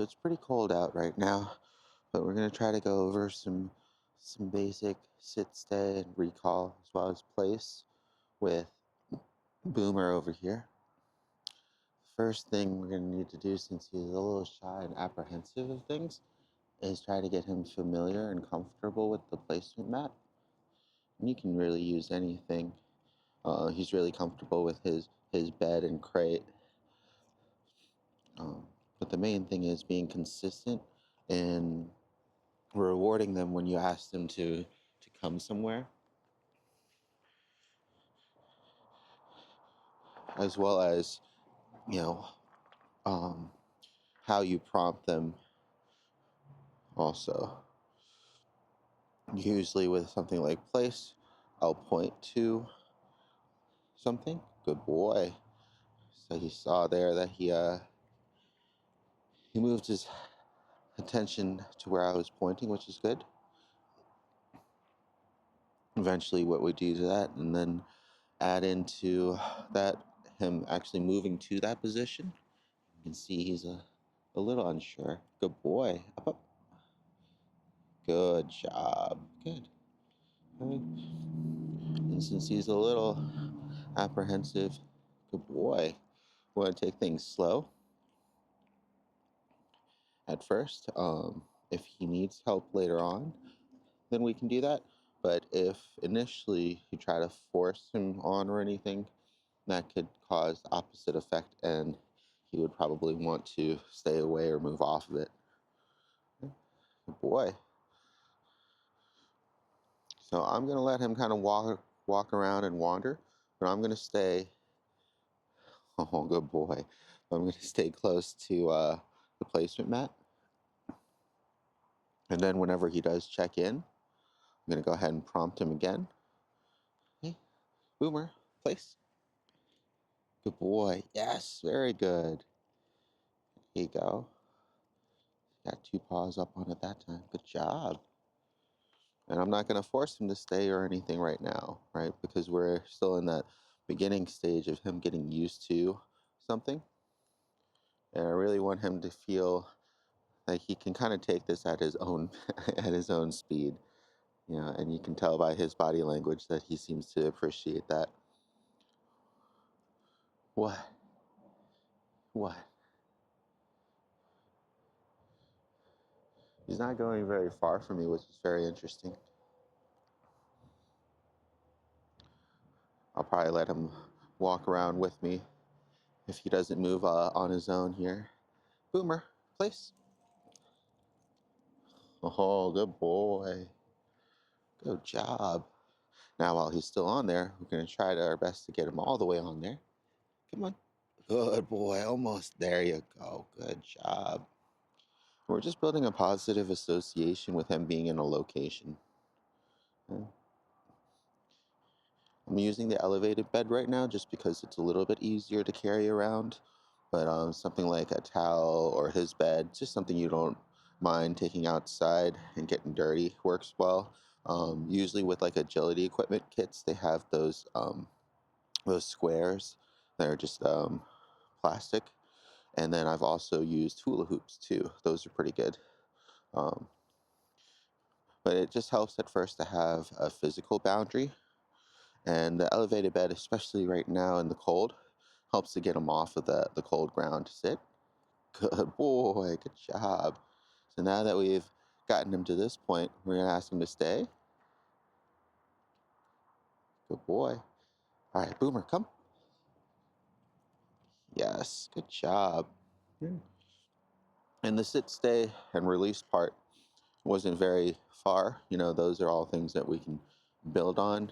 So it's pretty cold out right now, but we're gonna try to go over some basic sit, stay, and recall as well as place with Boomer over here. First thing we're gonna need to do, since he's a little shy and apprehensive of things, is try to get him familiar and comfortable with the placement mat. And you can really use anything. He's really comfortable with his bed and crate. But the main thing is being consistent and rewarding them when you ask them to come somewhere, as well as, you know, um, how you prompt them also. Usually with something like place, I'll point to something. Good boy. So he saw there that he moved his attention to where I was pointing, which is good. Eventually what we do to that, and then add into that him actually moving to that position. You can see he's a little unsure. Good boy. Up, up. Good job. Good. All right. And since he's a little apprehensive, good boy. We want to take things slow at first. If he needs help later on, then we can do that. But if initially you try to force him on or anything, that could cause the opposite effect, and he would probably want to stay away or move off of it. Good boy. So I'm going to let him kind of walk around and wander, but I'm going to stay. Oh, good boy. I'm going to stay close to the placement mat. And then whenever he does check in, I'm going to go ahead and prompt him again. Hey, Boomer, place. Good boy. Yes, very good. Here you go. Got 2 paws up on it that time. Good job. And I'm not going to force him to stay or anything right now, right? Because we're still in that beginning stage of him getting used to something. And I really want him to feel like he can kind of take this at his own at his own speed. And you can tell by his body language that he seems to appreciate that. What? What? He's not going very far from me, which is very interesting. I'll probably let him walk around with me if he doesn't move on his own here. Boomer, place. Oh, good boy. Good job. Now, while he's still on there, we're going to try our best to get him all the way on there. Come on. Good boy. Almost. There you go. Good job. We're just building a positive association with him being in a location. I'm using the elevated bed right now just because it's a little bit easier to carry around. But something like a towel or his bed, just something you don't mind taking outside and getting dirty, works well. Usually with like agility equipment kits, they have those squares that are just plastic. And then I've also used hula hoops too. Those are pretty good. Um, but it just helps at first to have a physical boundary. And the elevated bed, especially right now in the cold, helps to get him off of the cold ground to sit. Good boy, good job. So now that we've gotten him to this point, we're going to ask him to stay. Good boy. All right, Boomer, come. Yes, good job. Yeah. And the sit, stay, and release part wasn't very far. Those are all things that we can build on.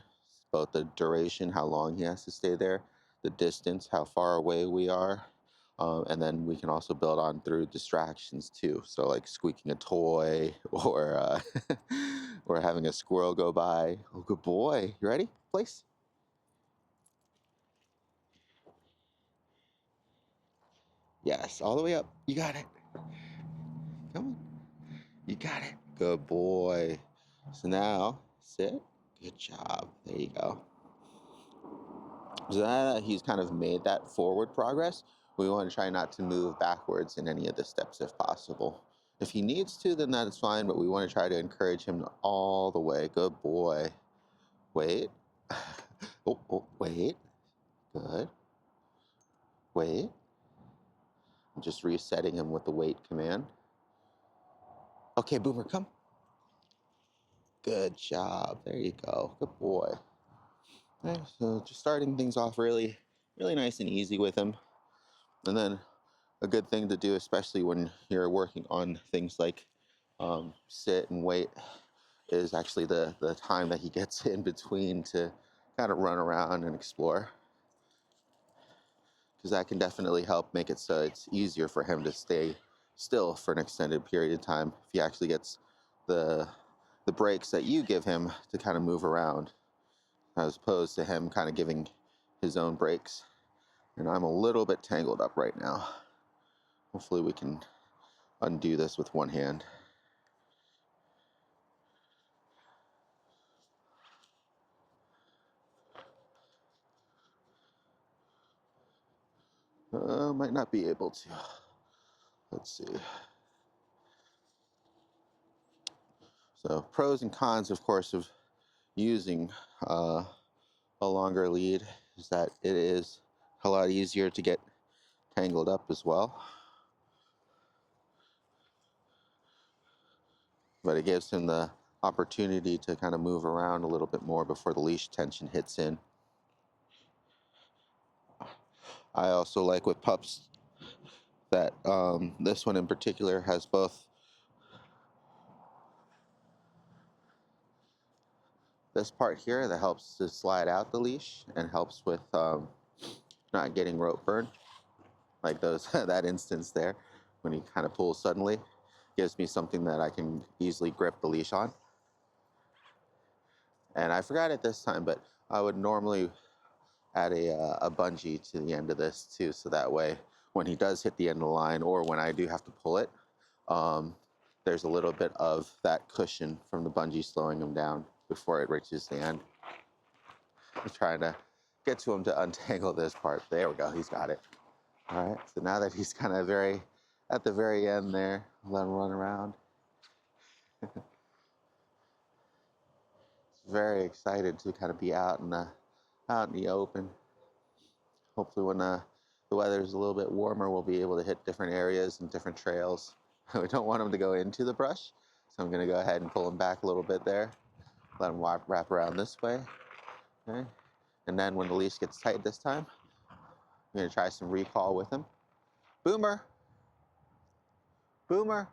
Both the duration, how long he has to stay there, the distance, how far away we are. And then we can also build on through distractions too. So like squeaking a toy or or having a squirrel go by. Oh, good boy. You ready? Place. Yes, all the way up. You got it. Come on. You got it. Good boy. So now, sit. Good job. There you go. So now that he's kind of made that forward progress, We want to try not to move backwards in any of the steps if possible. If he needs to, then that's fine, but we want to try to encourage him all the way. Good boy. Wait. Wait. Good. Wait. I'm just resetting him with the wait command. Okay, Boomer, come. Good job. There you go. Good boy. Okay, so just starting things off really nice and easy with him. And then a good thing to do, especially when you're working on things like sit and wait, is actually the time that he gets in between to kind of run around and explore. Because that can definitely help make it so it's easier for him to stay still for an extended period of time if he actually gets the breaks that you give him to kind of move around, as opposed to him kind of giving his own breaks. And I'm a little bit tangled up right now. Hopefully we can undo this with one hand. Might not be able to. Let's see. So pros and cons, of course, of using a longer lead is that it is a lot easier to get tangled up as well. But it gives him the opportunity to kind of move around a little bit more before the leash tension hits in. I also like with pups that this one in particular has both this part here that helps to slide out the leash and helps with not getting rope burn, like those that instance there when he kind of pulls suddenly. Gives me something that I can easily grip the leash on. And I forgot it this time, but I would normally add a bungee to the end of this too, so that way when he does hit the end of the line or when I do have to pull it, there's a little bit of that cushion from the bungee slowing him down before it reaches the end. I'm trying to get to him to untangle this part. There we go, he's got it. All right, so now that he's kind of at the very end there, let him run around. Very excited to kind of be out in the open. Hopefully when the weather is a little bit warmer, we'll be able to hit different areas and different trails. We don't want him to go into the brush, so I'm going to go ahead and pull him back a little bit there. Let him wrap around this way. Okay. And then when the leash gets tight this time, I'm going to try some recall with him. Boomer! Boomer!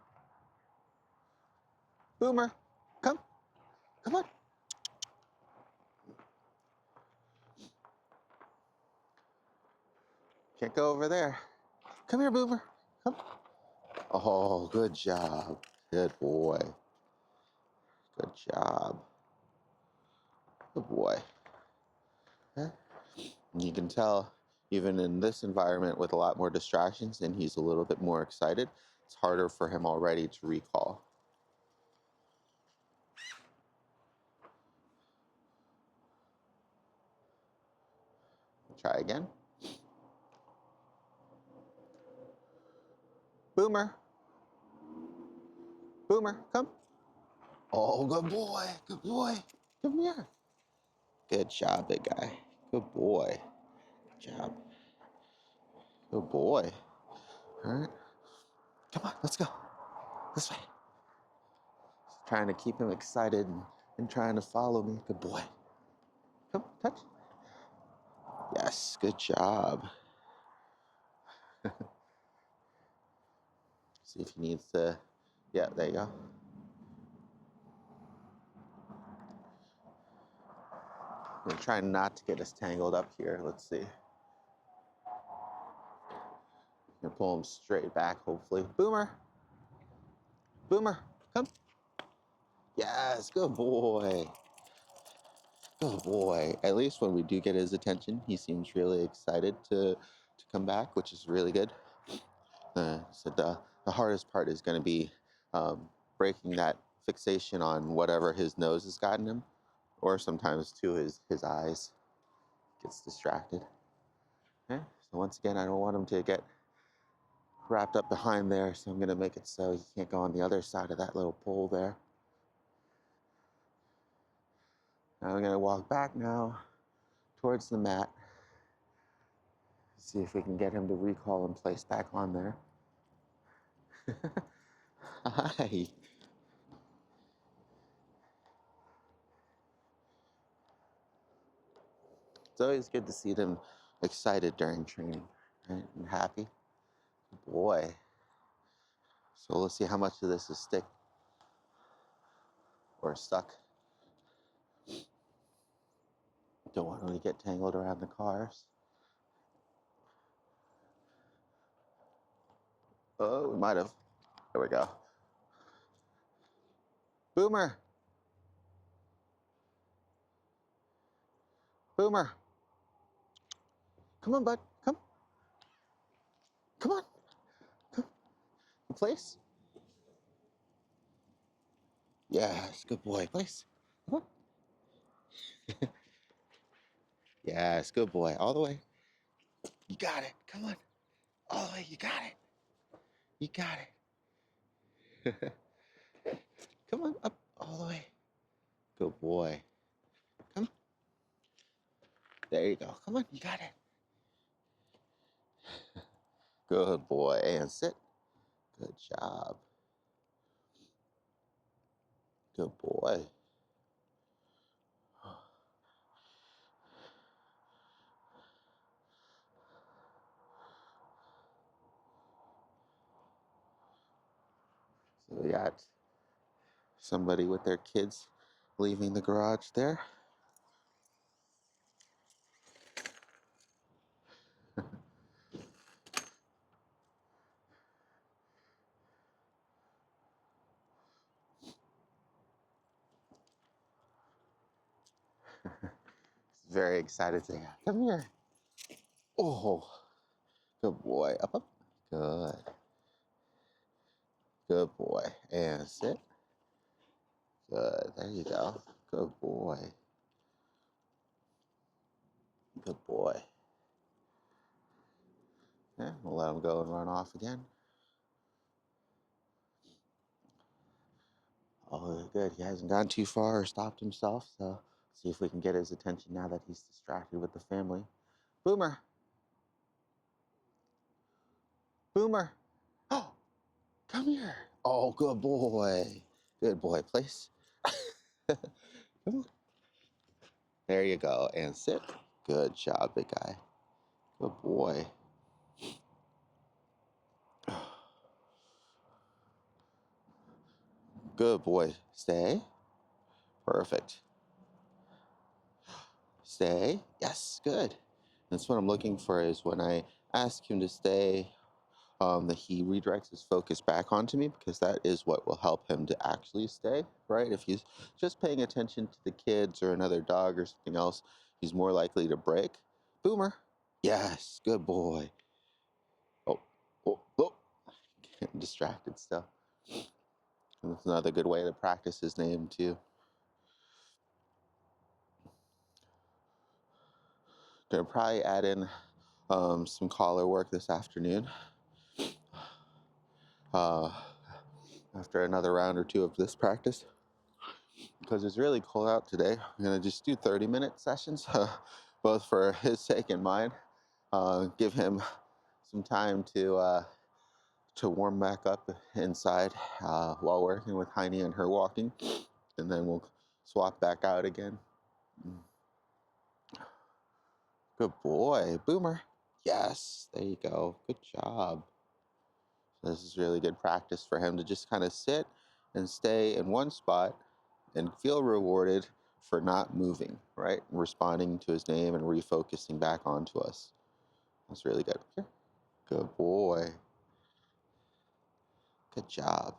Boomer! Come! Come on! Can't go over there. Come here, Boomer. Come. Oh, good job. Good boy. Good job. Good boy. Okay. You can tell, even in this environment with a lot more distractions, and he's a little bit more excited, it's harder for him already to recall. Try again. Boomer. Boomer, come. Oh, good boy. Good boy. Come here. Good job, big guy. Good boy. Good job. Good boy. All right. Come on, let's go. This way. Trying to keep him excited and trying to follow me. Good boy. Come, touch. Yes, good job. See if he needs to. Yeah, there you go. I'm trying not to get us tangled up here. Let's see. I'm gonna pull him straight back, hopefully. Boomer. Boomer, come. Yes, good boy. Good boy. At least when we do get his attention, he seems really excited to come back, which is really good. So the hardest part is going to be breaking that fixation on whatever his nose has gotten him, or sometimes too his eyes gets distracted. Okay, So once again, I don't want him to get wrapped up behind there, so I'm going to make it so he can't go on the other side of that little pole there. Now I'm going to walk back now towards the mat. See if we can get him to recall and place back on there. Hi. It's always good to see them excited during training, right? And happy. Boy. So let's see how much of this is stick or stuck. Don't want him to get tangled around the cars. Oh, we might have. There we go. Boomer. Boomer. Come on, bud. Come. Come on. Come. Place. Yes, good boy. Place. Come on. Yes, good boy. All the way. You got it. Come on. All the way. You got it. You got it. Come on. Up. All the way. Good boy. Come. There you go. Come on. You got it. Good boy. And sit. Good job. Good boy. So we got somebody with their kids leaving the garage there. Very excited to come here. Oh, good boy. Up, up. Good. Good boy. And sit. Good. There you go. Good boy. Good boy. Yeah, we'll let him go and run off again. Oh, good. He hasn't gone too far or stopped himself, so see if we can get his attention now that he's distracted with the family. Boomer. Boomer. Oh, come here. Oh, good boy. Good boy. Place. Come on. There you go. And sit. Good job, big guy. Good boy. Good boy. Stay. Perfect. Stay. Yes, good. That's what I'm looking for is when I ask him to stay, that he redirects his focus back onto me because that is what will help him to actually stay, right? If he's just paying attention to the kids or another dog or something else, he's more likely to break. Boomer. Yes, good boy. Oh, oh, oh. Getting distracted still. And that's another good way to practice his name too. Gonna probably add in some collar work this afternoon. After another round or two of this practice, because it's really cold out today. I'm gonna just do 30-minute sessions, both for his sake and mine. Give him some time to warm back up inside while working with Heine and her walking, and then we'll swap back out again. Good boy, Boomer. Yes, there you go. Good job. So this is really good practice for him to just kind of sit and stay in one spot and feel rewarded for not moving, right? Responding to his name and refocusing back onto us. That's really good. Here. Good boy. Good job.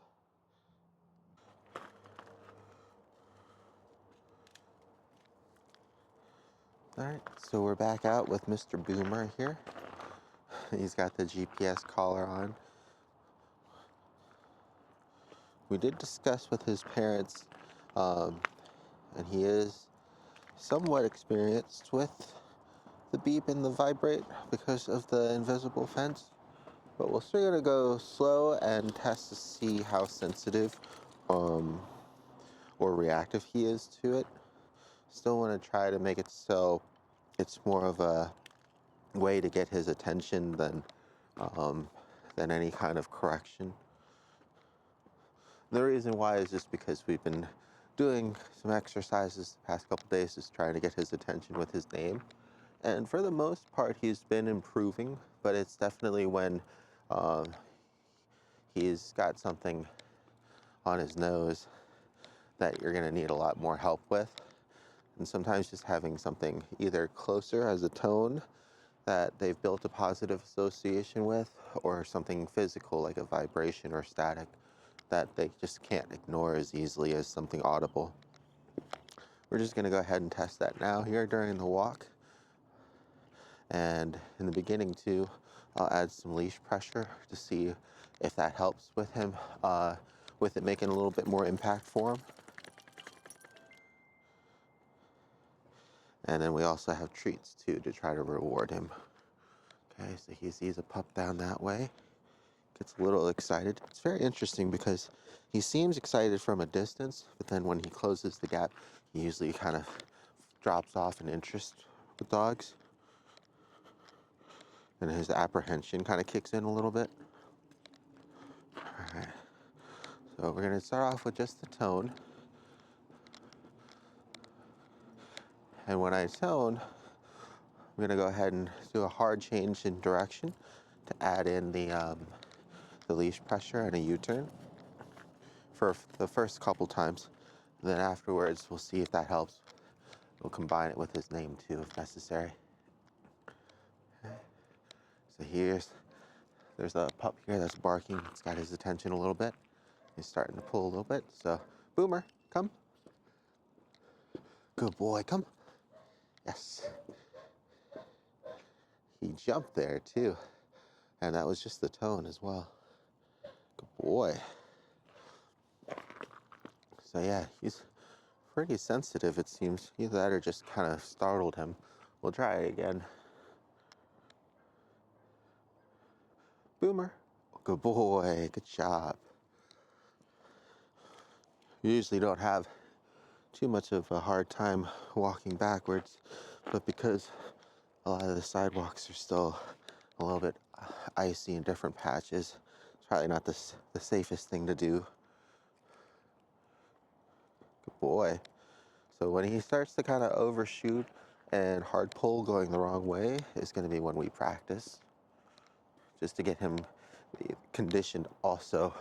All right, so we're back out with Mr. Boomer here. He's got the GPS collar on. We did discuss with his parents, and he is somewhat experienced with the beep and the vibrate because of the invisible fence. But we're still gonna go slow and test to see how sensitive or reactive he is to it. Still want to try to make it so it's more of a way to get his attention than any kind of correction. The reason why is just because we've been doing some exercises the past couple days, just trying to get his attention with his name. And for the most part, he's been improving, but it's definitely when he's got something on his nose that you're going to need a lot more help with. And sometimes just having something either closer as a tone that they've built a positive association with, or something physical like a vibration or static that they just can't ignore as easily as something audible. We're just going to go ahead and test that now here during the walk. And in the beginning too, I'll add some leash pressure to see if that helps with him, with it making a little bit more impact for him. And then we also have treats too to try to reward him. Okay, so he sees a pup down that way, gets a little excited. It's very interesting because he seems excited from a distance, but then when he closes the gap, he usually kind of drops off in interest with dogs. And his apprehension kind of kicks in a little bit. All right, so we're going to start off with just the tone. And when I tone, I'm going to go ahead and do a hard change in direction to add in the leash pressure and a U-turn for the first couple times. And then afterwards, we'll see if that helps. We'll combine it with his name too, if necessary. Okay. So there's a pup here that's barking. It's got his attention a little bit. He's starting to pull a little bit. So, Boomer, come. Good boy, come. Yes. He jumped there too. And that was just the tone as well. Good boy. So yeah, he's pretty sensitive, it seems. Either that or just kind of startled him. We'll try it again. Boomer. Good boy. Good job. You usually don't have too much of a hard time walking backwards, but because a lot of the sidewalks are still a little bit icy in different patches, it's probably not the safest thing to do. Good boy. So when he starts to kind of overshoot and hard pull going the wrong way is going to be when we practice, just to get him conditioned also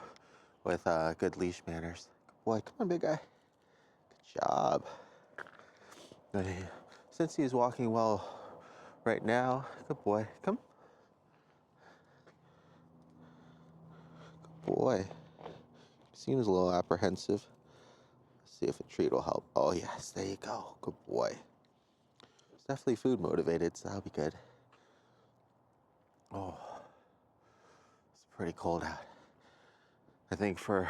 with good leash manners. Good boy, come on, big guy. Good job. Since he's walking well right now, good boy, come. Good boy. Seems a little apprehensive. Let's see if a treat will help. Oh yes, there you go. Good boy. It's definitely food motivated, so that'll be good. Oh, it's pretty cold out. I think for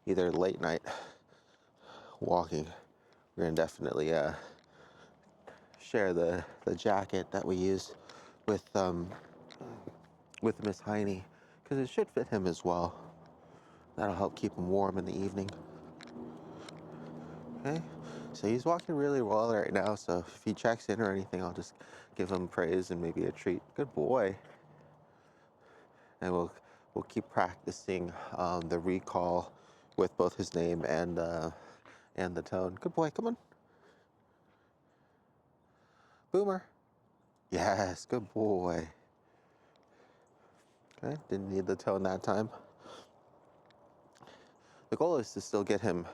either late night walking, we're gonna definitely share the jacket that we use with Miss Heine, because it should fit him as well. That'll help keep him warm in the evening. Okay, so he's walking really well right now, so if he checks in or anything, I'll just give him praise and maybe a treat. Good boy. And we'll keep practicing the recall with both his name and the tone. Good boy, come on. Boomer. Yes, good boy. Okay, didn't need the tone that time. The goal is to still get him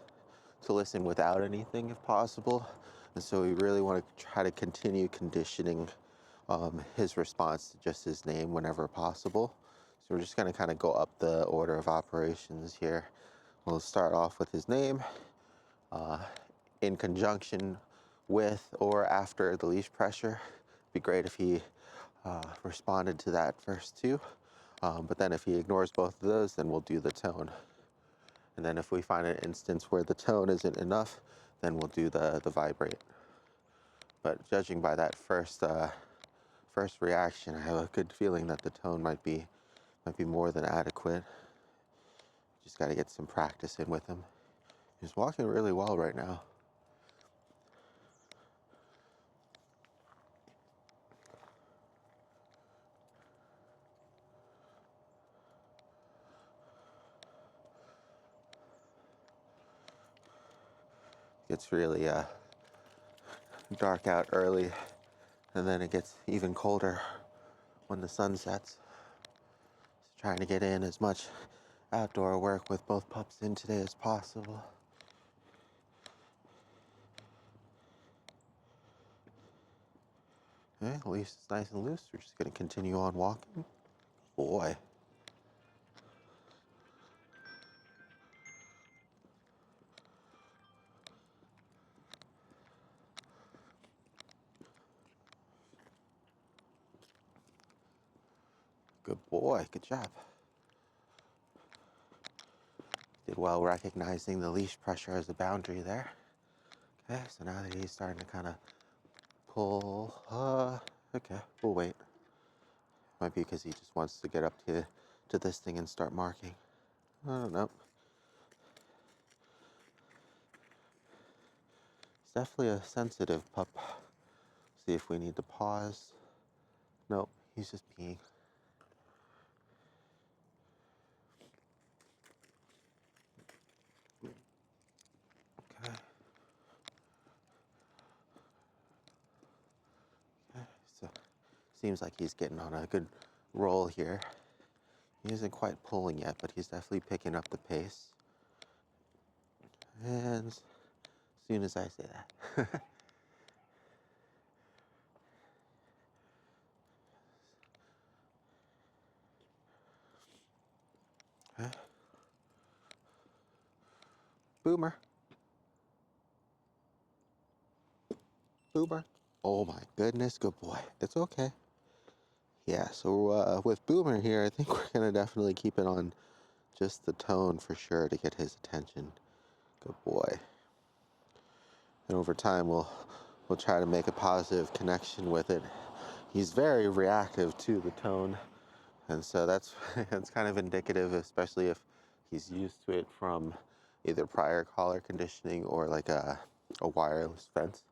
to listen without anything if possible. And so we really want to try to continue conditioning his response to just his name whenever possible. So we're just going to kind of go up the order of operations here. We'll start off with his name in conjunction with or after the leash pressure. It'd be great if he responded to that first too. But then if he ignores both of those, then we'll do the tone. And then if we find an instance where the tone isn't enough, then we'll do the vibrate. But judging by that first reaction, I have a good feeling that the tone might be more than adequate. Just got to get some practice in with him. He's walking really well right now. It's really dark out early, and then it gets even colder when the sun sets. So trying to get in as much outdoor work with both pups in today as possible. Okay, the leash is nice and loose. We're just going to continue on walking. Boy. Good boy. Good job. Did well recognizing the leash pressure as a boundary there. Okay, so now that he's starting to kind of pull, okay, we'll wait. Might be because he just wants to get up to this thing and start marking. I don't know. He's definitely a sensitive pup. See if we need to pause. Nope, he's just peeing. Okay. Okay, so seems like he's getting on a good roll here. He isn't quite pulling yet, but he's definitely picking up the pace. And as soon as I say that. Okay. Boomer. Boomer. Oh my goodness, good boy. It's okay. Yeah, so with Boomer here, I think we're going to definitely keep it on just the tone for sure to get his attention. Good boy. And over time, we'll try to make a positive connection with it. He's very reactive to the tone, and so that's kind of indicative, especially if he's used to it from either prior collar conditioning or like a wireless fence.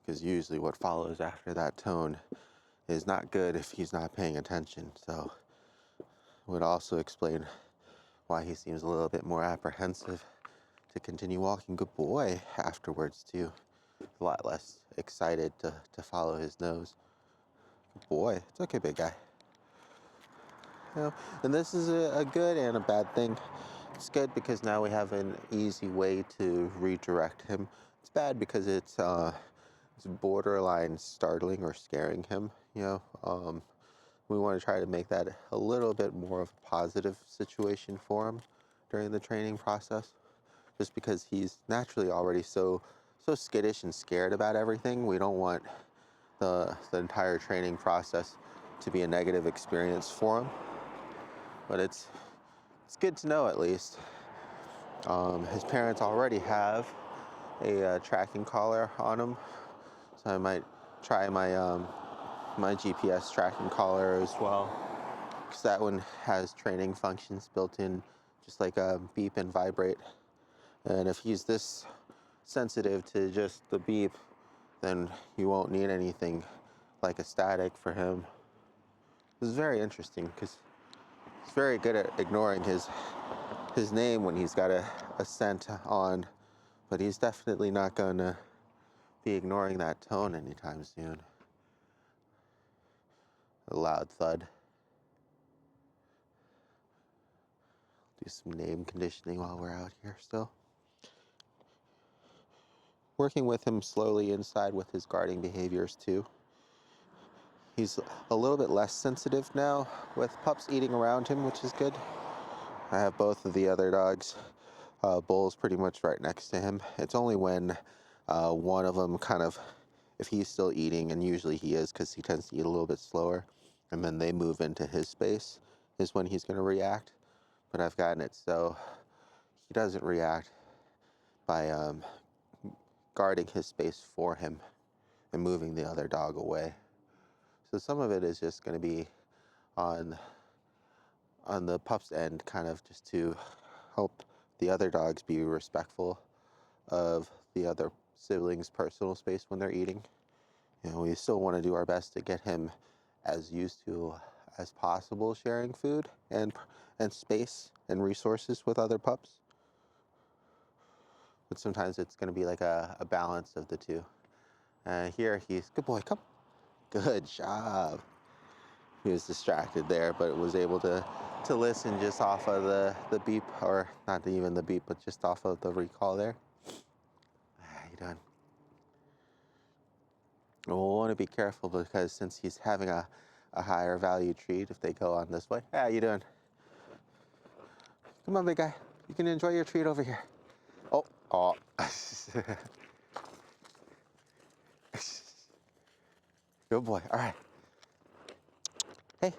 Because usually what follows after that tone is not good if he's not paying attention. So it would also explain why he seems a little bit more apprehensive to continue walking. Good boy afterwards too. A lot less excited to follow his nose. Good boy. It's okay, big guy. You know, and this is a good and a bad thing. It's good because now we have an easy way to redirect him. It's bad because it's borderline startling or scaring him. We want to try to make that a little bit more of a positive situation for him during the training process. Just because he's naturally already so skittish and scared about everything, we don't want the entire training process to be a negative experience for him. But it's good to know at least. His parents already have a tracking collar on him, so I might try my GPS tracking collar as well, because that one has training functions built in, just like a beep and vibrate. And if he's this sensitive to just the beep, then you won't need anything like a static for him. This is very interesting because he's very good at ignoring his name when he's got a scent on, but he's definitely not going to be ignoring that tone anytime soon. A loud thud. Do some name conditioning while we're out here still. Working with him slowly inside with his guarding behaviors too. He's a little bit less sensitive now with pups eating around him, which is good. I have both of the other dogs, Bull's pretty much right next to him. It's only when one of them kind of, if he's still eating, and usually he is because he tends to eat a little bit slower, and then they move into his space, is when he's going to react. But I've gotten it so he doesn't react by guarding his space for him and moving the other dog away. So some of it is just going to be on the pup's end, kind of just to help the other dogs be respectful of the other siblings' personal space when they're eating. You know, we still want to do our best to get him as used to as possible sharing food and space and resources with other pups. But sometimes it's going to be like a balance of the two. Here he's, good boy, come. Good job. He was distracted there, but was able to listen just off of the beep, or not even the beep, but just off of the recall there. How you doing? We'll want to be careful because since he's having a higher value treat, if they go on this way. How you doing? Come on, big guy. You can enjoy your treat over here. Oh. Good boy. All right. Hey.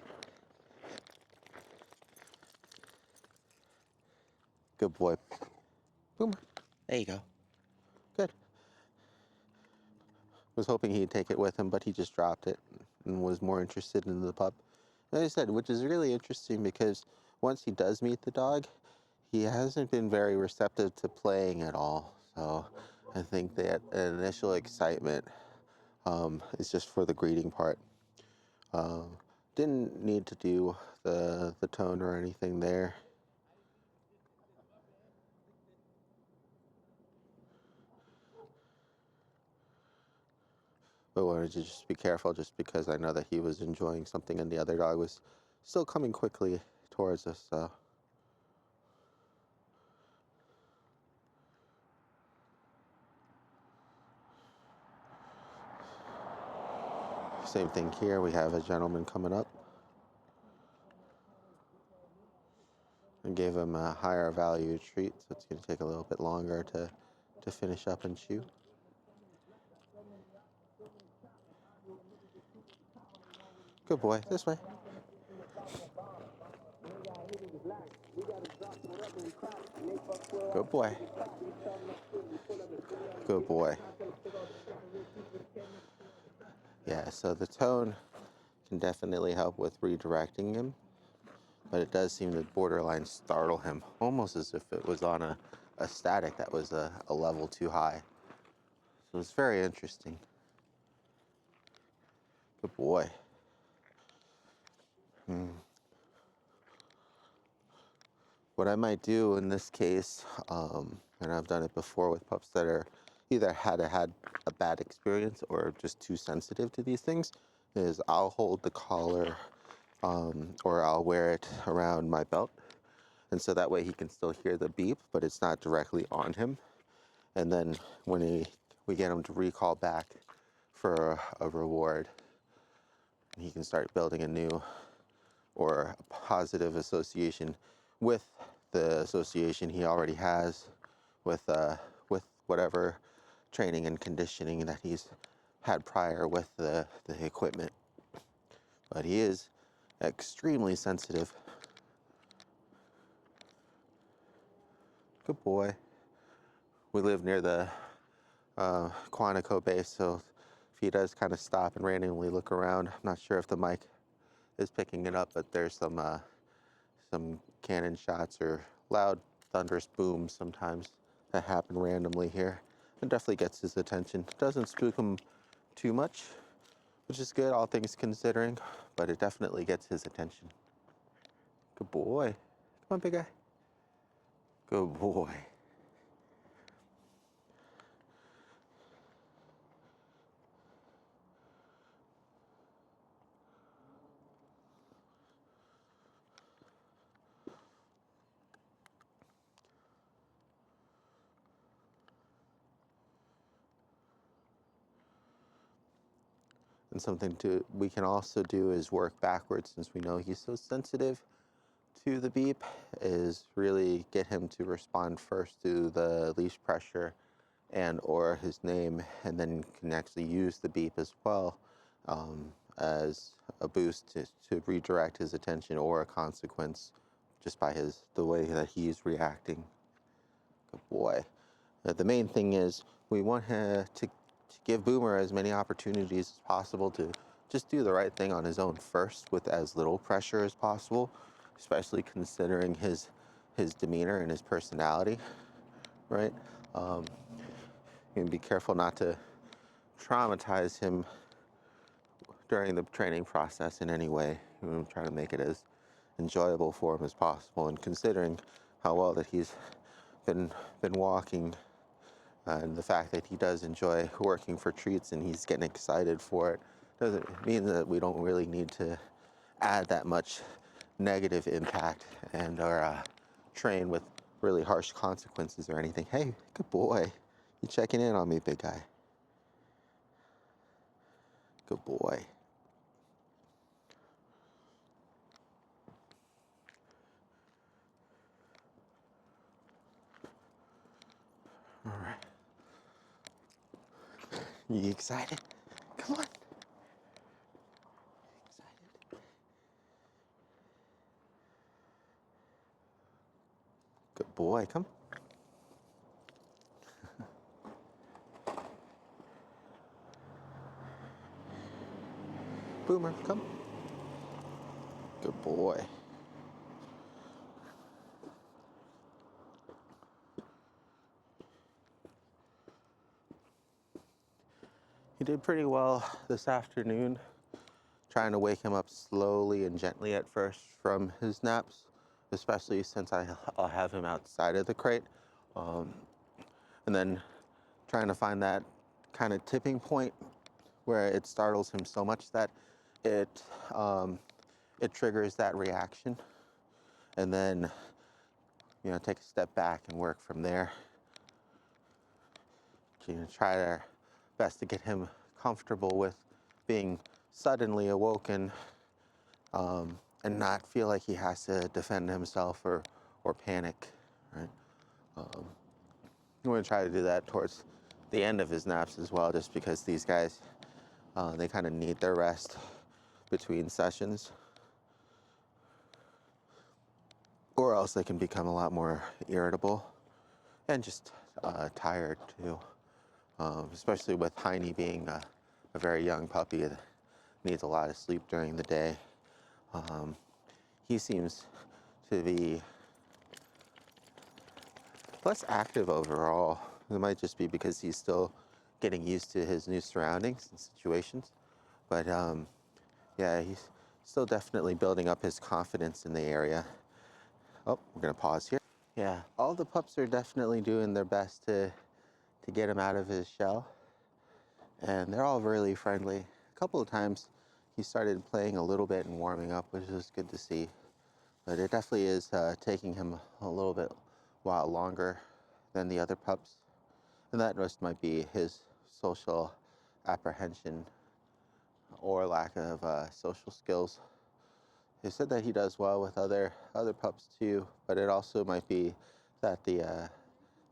Good boy. Boom. There you go. Good. Was hoping he'd take it with him, but he just dropped it and was more interested in the pup. Like I said, which is really interesting because once he does meet the dog, he hasn't been very receptive to playing at all. So I think that initial excitement is just for the greeting part. Didn't need to do the tone or anything there. But wanted to just be careful just because I know that he was enjoying something and the other dog was still coming quickly towards us. So. Same thing here. We have a gentleman coming up. I gave him a higher value treat, so it's going to take a little bit longer to finish up and chew. Good boy. This way. Good boy. Good boy. Yeah, so the tone can definitely help with redirecting him, but it does seem to borderline startle him, almost as if it was on a static that was a level too high. So it's very interesting. Good boy. What I might do in this case, and I've done it before with pups that are either had a bad experience or just too sensitive to these things, is I'll hold the collar or I'll wear it around my belt. And so that way he can still hear the beep, but it's not directly on him. And then when we get him to recall back for a reward, he can start building a new or a positive association with the association he already has with whatever training and conditioning that he's had prior with the equipment. But he is extremely sensitive. Good boy. We live near the Quantico base, so if he does kind of stop and randomly look around, I'm not sure if the mic is picking it up, but there's some cannon shots or loud thunderous booms sometimes that happen randomly here. It definitely gets his attention. Doesn't spook him too much, which is good, all things considering, but it definitely gets his attention. Good boy. Come on, big guy. Good boy. And something we can also do is work backwards, since we know he's so sensitive to the beep, is really get him to respond first to the leash pressure and or his name, and then can actually use the beep as well as a boost to redirect his attention or a consequence just by the way that he's reacting. Good boy. The main thing is we want to give Boomer as many opportunities as possible to just do the right thing on his own first with as little pressure as possible, especially considering his demeanor and his personality, right? You can be careful not to traumatize him during the training process in any way. You try to make it as enjoyable for him as possible, and considering how well that he's been walking, and the fact that he does enjoy working for treats and he's getting excited for it doesn't mean that we don't really need to add that much negative impact and or train with really harsh consequences or anything. Hey, good boy. You checking in on me, big guy? Good boy. All right. You excited? Come on. Excited? Good boy. Come. Boomer, come. Good boy. He did pretty well this afternoon, trying to wake him up slowly and gently at first from his naps, especially since I'll have him outside of the crate. And then trying to find that kind of tipping point where it startles him so much that it it triggers that reaction, and then take a step back and work from there. Try our best to get him comfortable with being suddenly awoken, and not feel like he has to defend himself or panic, right? We're going to try to do that towards the end of his naps as well, just because these guys, they kind of need their rest between sessions, or else they can become a lot more irritable and just tired too, especially with Heine being a very young puppy that needs a lot of sleep during the day. He seems to be less active overall. It might just be because he's still getting used to his new surroundings and situations. But yeah, he's still definitely building up his confidence in the area. Oh, we're gonna pause here. Yeah, all the pups are definitely doing their best to get him out of his shell. And they're all really friendly. A couple of times he started playing a little bit and warming up, which was good to see. But it definitely is taking him a little bit while longer than the other pups. And that just might be his social apprehension or lack of social skills. They said that he does well with other pups too, but it also might be that the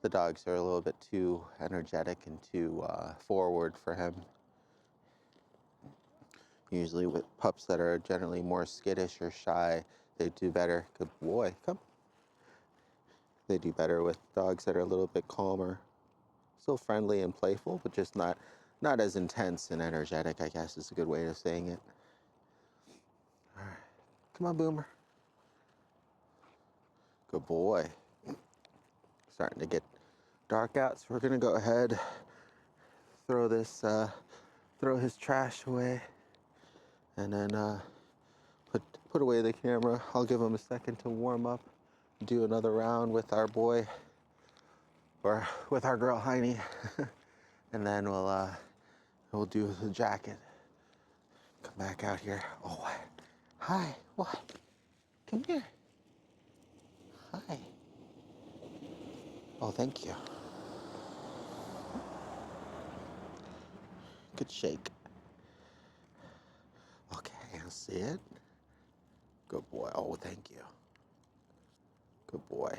dogs are a little bit too energetic and too forward for him. Usually with pups that are generally more skittish or shy, they do better. Good boy, come. They do better with dogs that are a little bit calmer. Still friendly and playful, but just not as intense and energetic, I guess is a good way of saying it. All right. Come on, Boomer. Good boy. Starting to get dark out, so we're gonna go ahead, throw his trash away, and then put away the camera. I'll give him a second to warm up, do another round with our boy, or with our girl Heine, and then we'll do the jacket. Come back out here. Oh, what? Hi. What? Come here. Hi. Oh, thank you. Good shake. Okay, I'll see it. Good boy. Oh, thank you. Good boy.